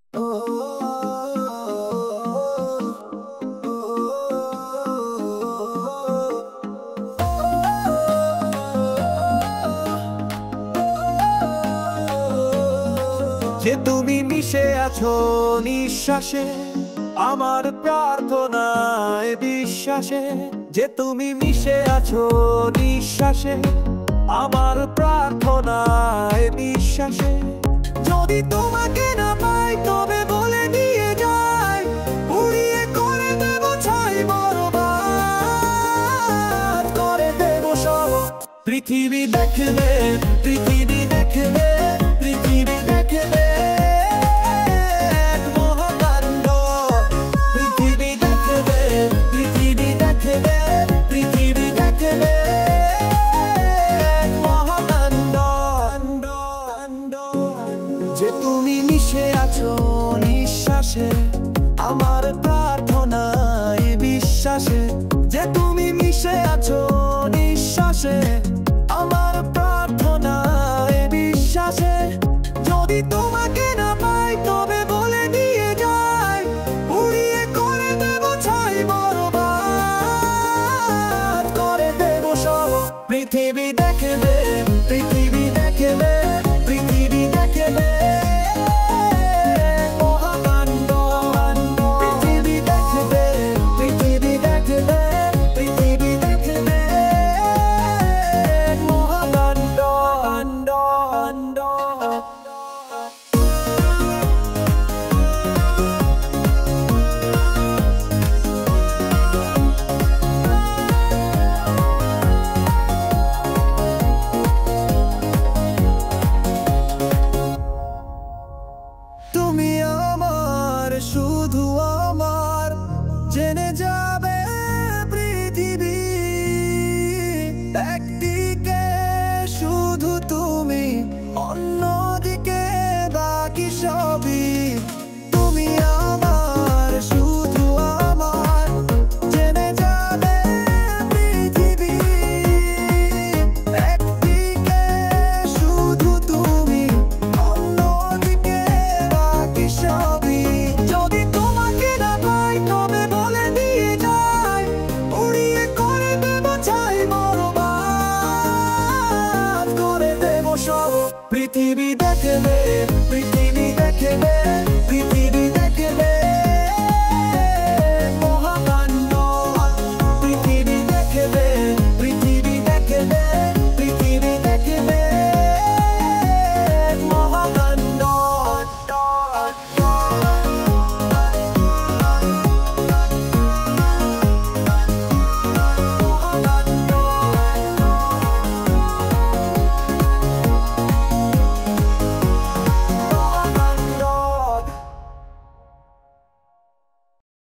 যে তুমি মিশে আছো নিঃশ্বাসে, আমার প্রার্থনায় বিশ্বাসে। যে তুমি মিশে আছো নিঃশ্বাসে, আমার প্রার্থনায় বিশ্বাসে। যদি তোমাকে না পাই তবে বলে দিয়ে যাই, উড়িয়ে করে দেব ছাই বরবাদ করে দেব সব। পৃথিবী দেখবে, পৃথিবী দেখবে, পৃথিবী দেখবে এক মহাকাণ্ড। পৃথিবী দেখবে, পৃথিবী দেখবে, পৃথিবী দেখবে এক মহাকাণ্ড। যে তুমি মিশে আছো নিঃশ্বাসে, আমার প্রার্থনায় বিশ্বাসে।